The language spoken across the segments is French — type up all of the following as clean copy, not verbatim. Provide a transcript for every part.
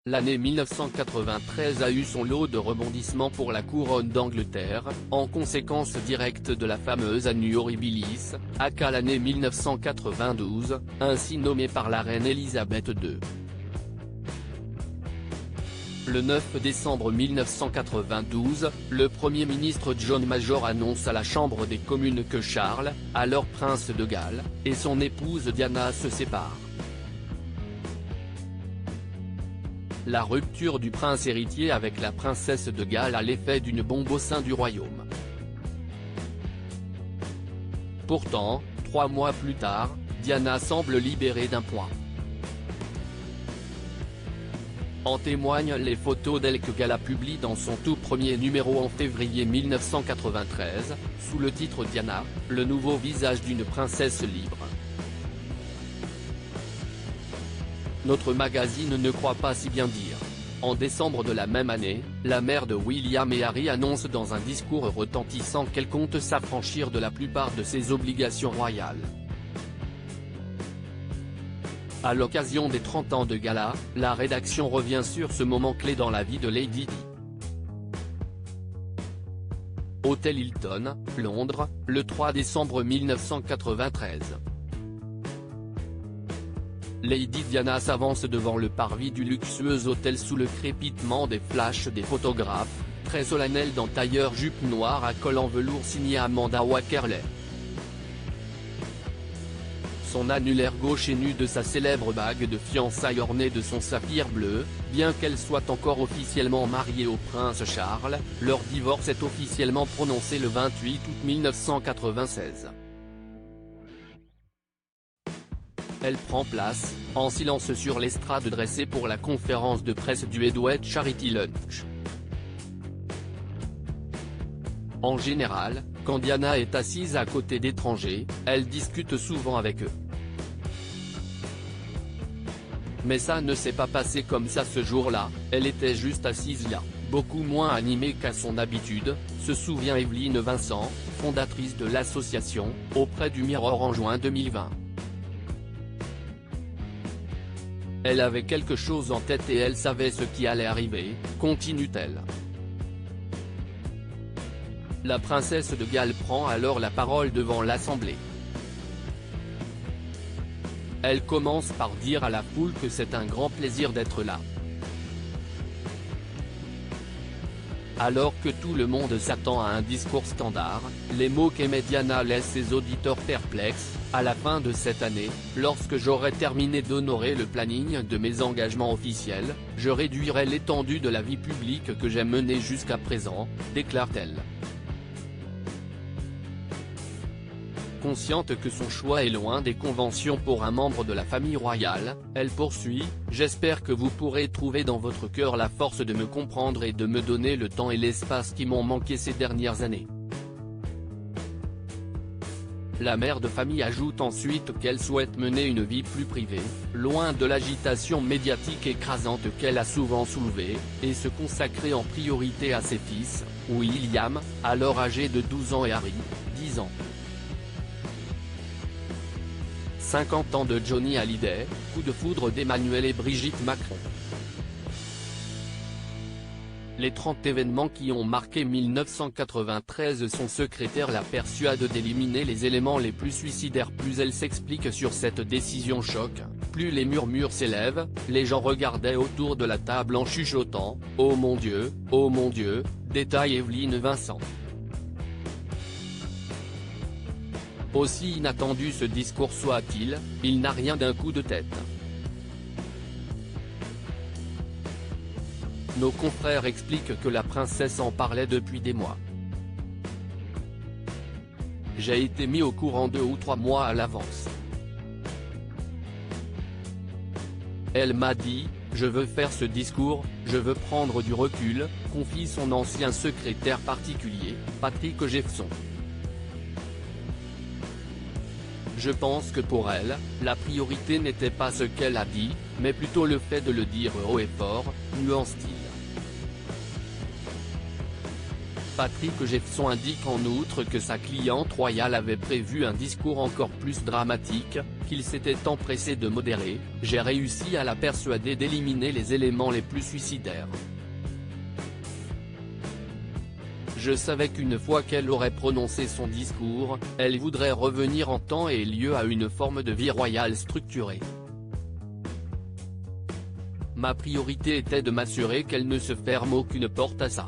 L'année 1993 a eu son lot de rebondissements pour la couronne d'Angleterre, en conséquence directe de la fameuse Annus Horribilis, aka l'année 1992, ainsi nommée par la reine Elisabeth II. Le 9 décembre 1992, le Premier ministre John Major annonce à la Chambre des communes que Charles, alors prince de Galles, et son épouse Diana se séparent. La rupture du prince héritier avec la princesse de Galles a l'effet d'une bombe au sein du royaume. Pourtant, 3 mois plus tard, Diana semble libérée d'un poids. En témoignent les photos d'elle que Gala publie dans son tout premier numéro en février 1993, sous le titre Diana, le nouveau visage d'une princesse libre. Notre magazine ne croit pas si bien dire. En décembre de la même année, la mère de William et Harry annonce dans un discours retentissant qu'elle compte s'affranchir de la plupart de ses obligations royales. À l'occasion des 30 ans de Gala, la rédaction revient sur ce moment clé dans la vie de Lady Di. Hôtel Hilton, Londres, le 3 décembre 1993. Lady Diana s'avance devant le parvis du luxueux hôtel sous le crépitement des flashs des photographes, très solennelle dans tailleur jupe noire à col en velours signé Amanda Wakerley. Son annulaire gauche est nu de sa célèbre bague de fiançailles ornée de son saphir bleu, bien qu'elle soit encore officiellement mariée au prince Charles, leur divorce est officiellement prononcé le 28 août 1996. Elle prend place, en silence sur l'estrade dressée pour la conférence de presse du Edward Charity Lunch. En général, quand Diana est assise à côté d'étrangers, elle discute souvent avec eux. Mais ça ne s'est pas passé comme ça ce jour-là, elle était juste assise là, beaucoup moins animée qu'à son habitude, se souvient Evelyne Vincent, fondatrice de l'association, auprès du Mirror en juin 2020. Elle avait quelque chose en tête et elle savait ce qui allait arriver, continue-t-elle. La princesse de Galles prend alors la parole devant l'Assemblée. Elle commence par dire à la foule que c'est un grand plaisir d'être là. Alors que tout le monde s'attend à un discours standard, les mots qu'émet Diana laissent ses auditeurs perplexes. À la fin de cette année, lorsque j'aurai terminé d'honorer le planning de mes engagements officiels, je réduirai l'étendue de la vie publique que j'ai menée jusqu'à présent, déclare-t-elle. Consciente que son choix est loin des conventions pour un membre de la famille royale, elle poursuit « J'espère que vous pourrez trouver dans votre cœur la force de me comprendre et de me donner le temps et l'espace qui m'ont manqué ces dernières années ». La mère de famille ajoute ensuite qu'elle souhaite mener une vie plus privée, loin de l'agitation médiatique écrasante qu'elle a souvent soulevée, et se consacrer en priorité à ses fils, William, alors âgé de 12 ans et Harry, 10 ans. 50 ans de Johnny Hallyday, coup de foudre d'Emmanuel et Brigitte Macron. Les 30 événements qui ont marqué 1993, son secrétaire la persuade d'éliminer les éléments les plus suicidaires. Plus elle s'explique sur cette décision choc, plus les murmures s'élèvent, les gens regardaient autour de la table en chuchotant « Oh mon Dieu, détaille Evelyne Vincent. Aussi inattendu ce discours soit-il, il n'a rien d'un coup de tête. Nos confrères expliquent que la princesse en parlait depuis des mois. J'ai été mis au courant 2 ou 3 mois à l'avance. Elle m'a dit, je veux faire ce discours, je veux prendre du recul, confie son ancien secrétaire particulier, Patrick Jefferson. Je pense que pour elle, la priorité n'était pas ce qu'elle a dit, mais plutôt le fait de le dire haut et fort, nuance-t-il. Patrick Jefferson indique en outre que sa cliente royale avait prévu un discours encore plus dramatique, qu'il s'était empressé de modérer. « J'ai réussi à la persuader d'éliminer les éléments les plus suicidaires. Je savais qu'une fois qu'elle aurait prononcé son discours, elle voudrait revenir en temps et lieu à une forme de vie royale structurée. Ma priorité était de m'assurer qu'elle ne se ferme aucune porte à ça. »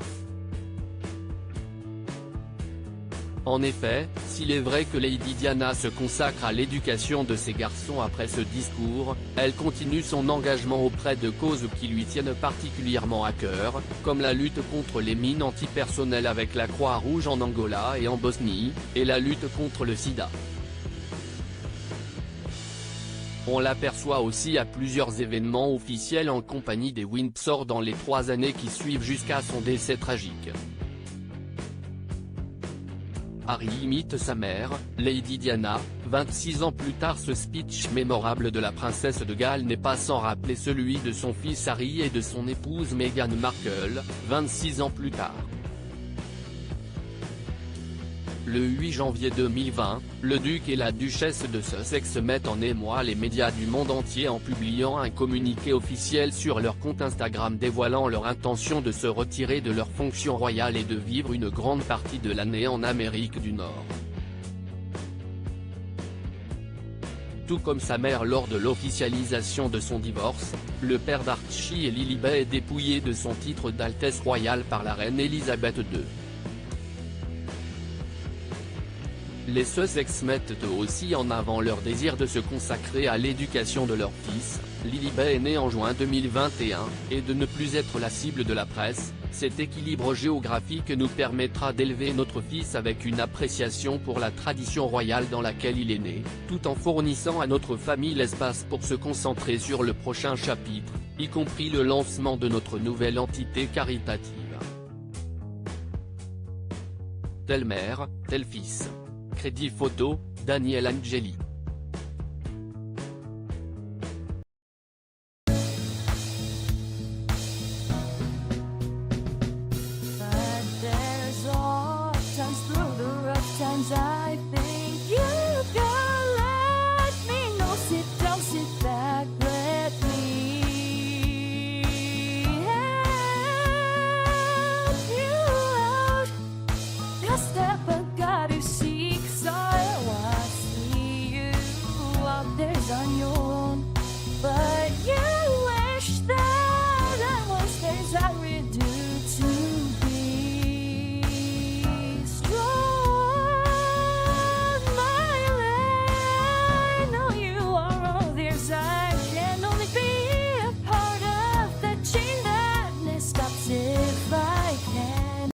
En effet, s'il est vrai que Lady Diana se consacre à l'éducation de ses garçons après ce discours, elle continue son engagement auprès de causes qui lui tiennent particulièrement à cœur, comme la lutte contre les mines antipersonnelles avec la Croix-Rouge en Angola et en Bosnie, et la lutte contre le sida. On l'aperçoit aussi à plusieurs événements officiels en compagnie des Windsor dans les 3 années qui suivent jusqu'à son décès tragique. Harry imite sa mère, Lady Diana. 26 ans plus tard, ce speech mémorable de la princesse de Galles n'est pas sans rappeler celui de son fils Harry et de son épouse Meghan Markle, 26 ans plus tard. Le 8 janvier 2020, le duc et la duchesse de Sussex mettent en émoi les médias du monde entier en publiant un communiqué officiel sur leur compte Instagram dévoilant leur intention de se retirer de leurs fonctions royales et de vivre une grande partie de l'année en Amérique du Nord. Tout comme sa mère lors de l'officialisation de son divorce, le père d'Archie et Lilibet est dépouillé de son titre d'Altesse royale par la reine Elisabeth II. Les Sussex mettent eux aussi en avant leur désir de se consacrer à l'éducation de leur fils. Lilibet est née en juin 2021, et de ne plus être la cible de la presse. Cet équilibre géographique nous permettra d'élever notre fils avec une appréciation pour la tradition royale dans laquelle il est né, tout en fournissant à notre famille l'espace pour se concentrer sur le prochain chapitre, y compris le lancement de notre nouvelle entité caritative. Telle mère, tel fils. Crédit photo, Daniel Angeli. On your